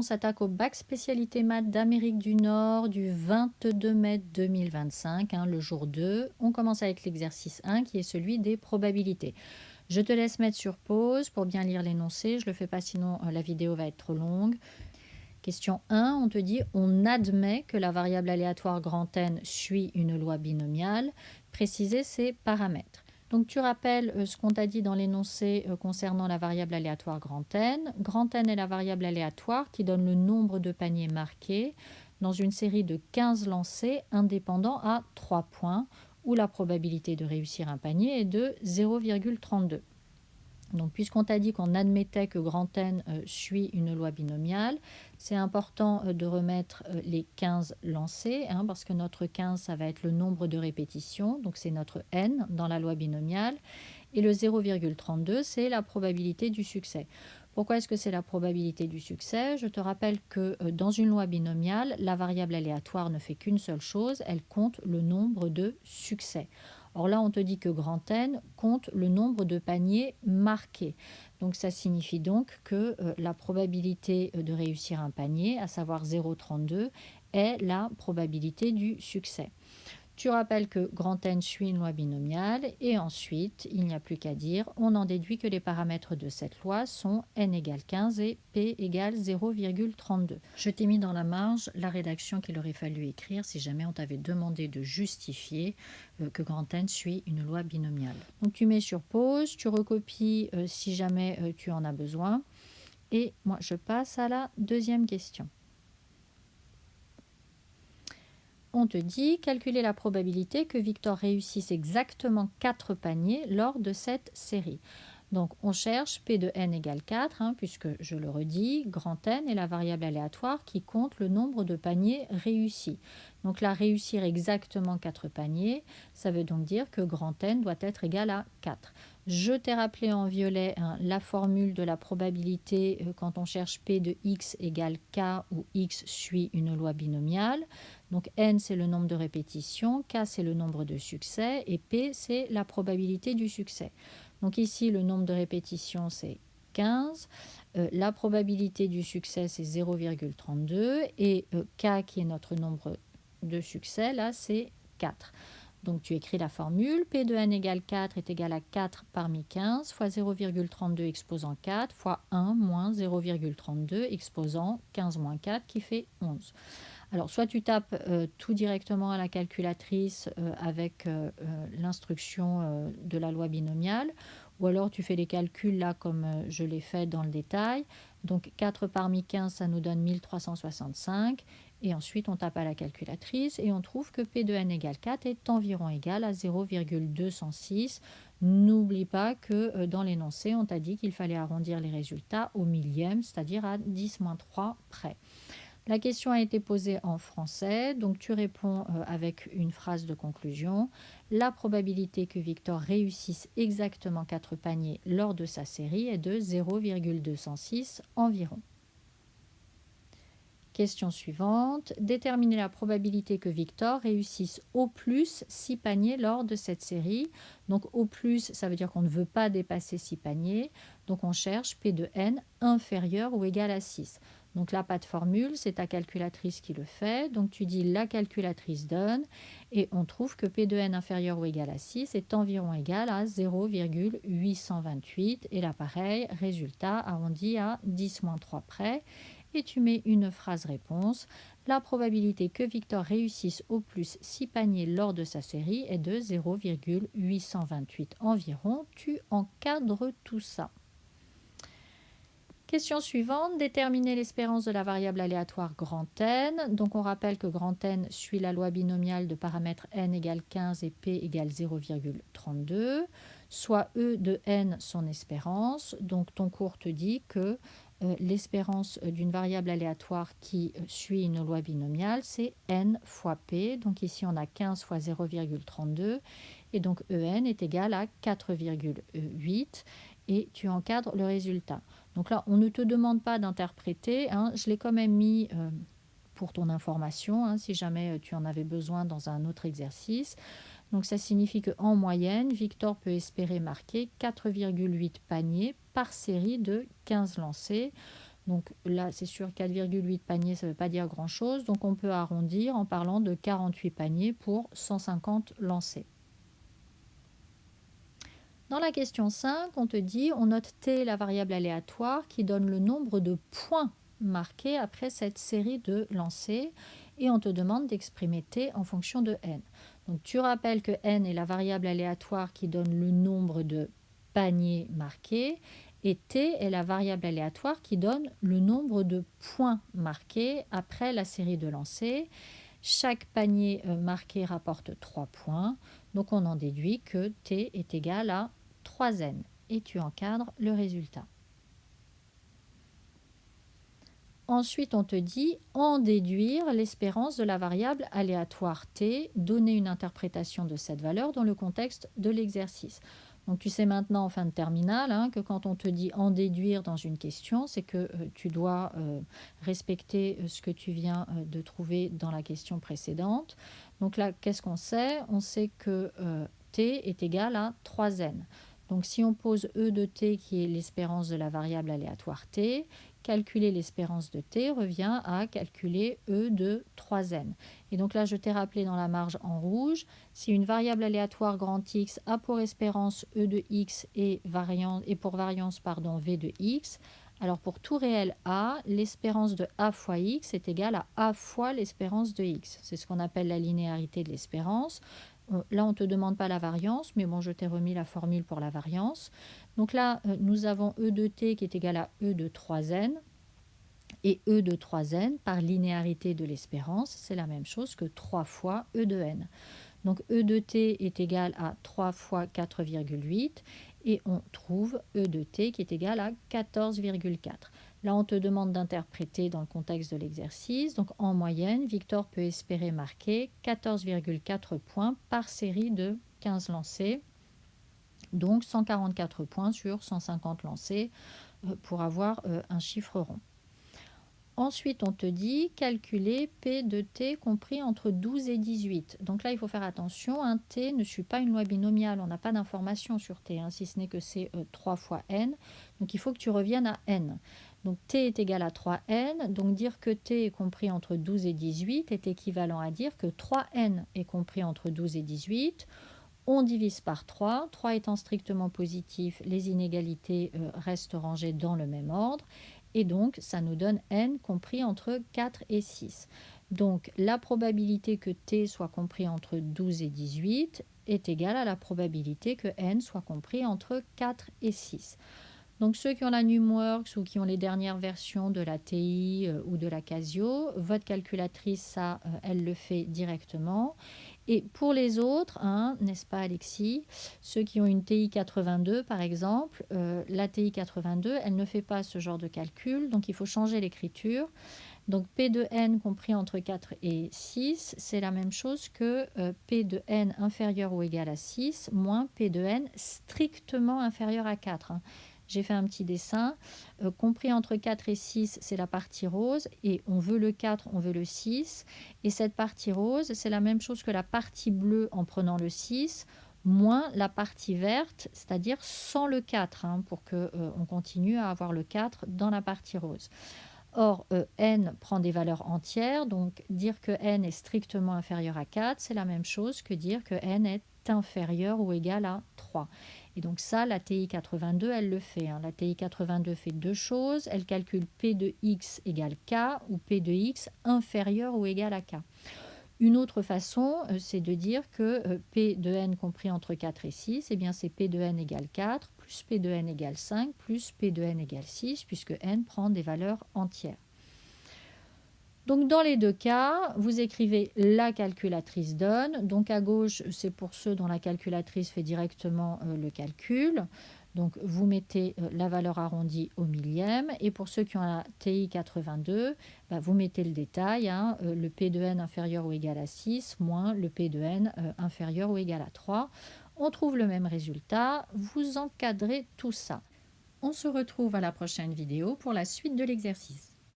on s'attaque au bac spécialité maths d'Amérique du Nord du 22 mai 2025, le jour 2. On commence avec l'exercice 1 qui est celui des probabilités. Je te laisse mettre sur pause pour bien lire l'énoncé. Je ne le fais pas sinon la vidéo va être trop longue. Question 1, on te dit on admet que la variable aléatoire grand N suit une loi binomiale. Préciser ses paramètres. Donc tu rappelles ce qu'on t'a dit dans l'énoncé concernant la variable aléatoire grand N. Grand N est la variable aléatoire qui donne le nombre de paniers marqués dans une série de 15 lancers indépendants à 3 points où la probabilité de réussir un panier est de 0,32. Donc, puisqu'on t'a dit qu'on admettait que grand N suit une loi binomiale, c'est important de remettre les 15 lancés, parce que notre 15, ça va être le nombre de répétitions, donc c'est notre N dans la loi binomiale, et le 0,32, c'est la probabilité du succès. Pourquoi est-ce que c'est la probabilité du succès? Je te rappelle que dans une loi binomiale, la variable aléatoire ne fait qu'une seule chose, elle compte le nombre de succès. Or là, on te dit que grand N compte le nombre de paniers marqués. Donc ça signifie donc que la probabilité de réussir un panier, à savoir 0,32, est la probabilité du succès. Tu rappelles que grand N suit une loi binomiale et ensuite, il n'y a plus qu'à dire, on en déduit que les paramètres de cette loi sont N égale 15 et P égale 0,32. Je t'ai mis dans la marge la rédaction qu'il aurait fallu écrire si jamais on t'avait demandé de justifier que grand N suit une loi binomiale. Donc tu mets sur pause, tu recopies si jamais tu en as besoin et moi je passe à la deuxième question. On te dit calculer la probabilité que Victor réussisse exactement 4 paniers lors de cette série. Donc on cherche P de N égale 4, puisque je le redis, grand N est la variable aléatoire qui compte le nombre de paniers réussis. Donc là, réussir exactement 4 paniers, ça veut donc dire que grand N doit être égal à 4. Je t'ai rappelé en violet la formule de la probabilité quand on cherche P de X égale K où X suit une loi binomiale. Donc N c'est le nombre de répétitions, K c'est le nombre de succès et P c'est la probabilité du succès. Donc ici le nombre de répétitions c'est 15, la probabilité du succès c'est 0,32 et K qui est notre nombre de succès là c'est 4. Donc tu écris la formule, P de N égale 4 est égal à 4 parmi 15 fois 0,32 exposant 4 fois 1 moins 0,32 exposant 15 moins 4 qui fait 11. Alors, soit tu tapes tout directement à la calculatrice avec l'instruction de la loi binomiale, ou alors tu fais les calculs là comme je l'ai fait dans le détail. Donc 4 parmi 15, ça nous donne 1365. Et ensuite, on tape à la calculatrice et on trouve que P de N égale 4 est environ égal à 0,206. N'oublie pas que dans l'énoncé, on t'a dit qu'il fallait arrondir les résultats au millième, c'est-à-dire à 10-3 près. La question a été posée en français, donc tu réponds avec une phrase de conclusion. La probabilité que Victor réussisse exactement 4 paniers lors de sa série est de 0,206 environ. Question suivante. Déterminer la probabilité que Victor réussisse au plus 6 paniers lors de cette série. Donc au plus, ça veut dire qu'on ne veut pas dépasser 6 paniers. Donc on cherche P de N inférieur ou égal à 6. Donc là, pas de formule, c'est ta calculatrice qui le fait. Donc tu dis la calculatrice donne et on trouve que P de N inférieur ou égal à 6 est environ égal à 0,828. Et là, pareil, résultat arrondi à 10-3 près. Et tu mets une phrase réponse. La probabilité que Victor réussisse au plus 6 paniers lors de sa série est de 0,828 environ. Tu encadres tout ça. Question suivante, déterminer l'espérance de la variable aléatoire grand N. Donc on rappelle que grand N suit la loi binomiale de paramètres N égale 15 et P égale 0,32, soit E de N son espérance. Donc ton cours te dit que l'espérance d'une variable aléatoire qui suit une loi binomiale, c'est N fois P. Donc ici on a 15 fois 0,32 et donc En est égal à 4,8 et tu encadres le résultat. Donc là, on ne te demande pas d'interpréter, je l'ai quand même mis pour ton information, si jamais tu en avais besoin dans un autre exercice. Donc ça signifie qu'en moyenne, Victor peut espérer marquer 4,8 paniers par série de 15 lancés. Donc là, c'est sûr, 4,8 paniers, ça ne veut pas dire grand-chose. Donc on peut arrondir en parlant de 48 paniers pour 150 lancés. Dans la question 5, on te dit, on note T, la variable aléatoire, qui donne le nombre de points marqués après cette série de lancers, et on te demande d'exprimer T en fonction de n. Donc tu rappelles que n est la variable aléatoire qui donne le nombre de paniers marqués, et T est la variable aléatoire qui donne le nombre de points marqués après la série de lancers. Chaque panier marqué rapporte 3 points, donc on en déduit que T est égal à 3n et tu encadres le résultat. Ensuite, on te dit en déduire l'espérance de la variable aléatoire t, donner une interprétation de cette valeur dans le contexte de l'exercice. Donc tu sais maintenant en fin de terminale que quand on te dit en déduire dans une question, c'est que tu dois respecter ce que tu viens de trouver dans la question précédente. Donc là, qu'est-ce qu'on sait? On sait que t est égal à 3n. Donc si on pose E de t qui est l'espérance de la variable aléatoire t, calculer l'espérance de t revient à calculer E de 3n. Et donc là, je t'ai rappelé dans la marge en rouge, si une variable aléatoire grand X a pour espérance E de X et pour variance V de X, alors pour tout réel A, l'espérance de A fois X est égale à A fois l'espérance de X. C'est ce qu'on appelle la linéarité de l'espérance. Là, on ne te demande pas la variance, mais bon, je t'ai remis la formule pour la variance. Donc là, nous avons E de t qui est égal à E de 3n. Et E de 3n, par linéarité de l'espérance, c'est la même chose que 3 fois E de n. Donc E de t est égal à 3 fois 4,8 et on trouve E de t qui est égal à 14,4. Là, on te demande d'interpréter dans le contexte de l'exercice. Donc en moyenne, Victor peut espérer marquer 14,4 points par série de 15 lancers. Donc 144 points sur 150 lancés pour avoir un chiffre rond. Ensuite, on te dit calculer P de t compris entre 12 et 18. Donc là, il faut faire attention. Un t ne suit pas une loi binomiale. On n'a pas d'information sur t, si ce n'est que c'est 3 fois n. Donc il faut que tu reviennes à n. Donc t est égal à 3n. Donc dire que t est compris entre 12 et 18 est équivalent à dire que 3n est compris entre 12 et 18. On divise par 3. 3 étant strictement positif, les inégalités restent rangées dans le même ordre. Et donc, ça nous donne n compris entre 4 et 6. Donc, la probabilité que t soit compris entre 12 et 18 est égale à la probabilité que n soit compris entre 4 et 6. Donc, ceux qui ont la NumWorks ou qui ont les dernières versions de la TI ou de la Casio, votre calculatrice, ça, elle le fait directement. Et pour les autres, n'est-ce pas Alexis, ceux qui ont une TI 82 par exemple, la TI 82, elle ne fait pas ce genre de calcul, donc il faut changer l'écriture. Donc P de n compris entre 4 et 6, c'est la même chose que P de n inférieur ou égal à 6 moins P de n strictement inférieur à 4. J'ai fait un petit dessin. Compris entre 4 et 6, c'est la partie rose. Et on veut le 4, on veut le 6. Et cette partie rose, c'est la même chose que la partie bleue en prenant le 6, moins la partie verte, c'est-à-dire sans le 4, pour qu'on continue à avoir le 4 dans la partie rose. Or, n prend des valeurs entières, donc dire que n est strictement inférieur à 4, c'est la même chose que dire que n est inférieur ou égal à 3. Et donc ça, la TI 82, elle le fait. La TI 82 fait deux choses. Elle calcule P de x égale K ou P de x inférieur ou égal à K. Une autre façon, c'est de dire que P de n compris entre 4 et 6, eh bien c'est P de n égale 4 plus P de n égale 5 plus P de n égale 6, puisque n prend des valeurs entières. Donc dans les deux cas, vous écrivez la calculatrice donne. Donc à gauche, c'est pour ceux dont la calculatrice fait directement le calcul. Donc vous mettez la valeur arrondie au millième. Et pour ceux qui ont la TI 82, vous mettez le détail, le P de n inférieur ou égal à 6 moins le P de n inférieur ou égal à 3. On trouve le même résultat. Vous encadrez tout ça. On se retrouve à la prochaine vidéo pour la suite de l'exercice.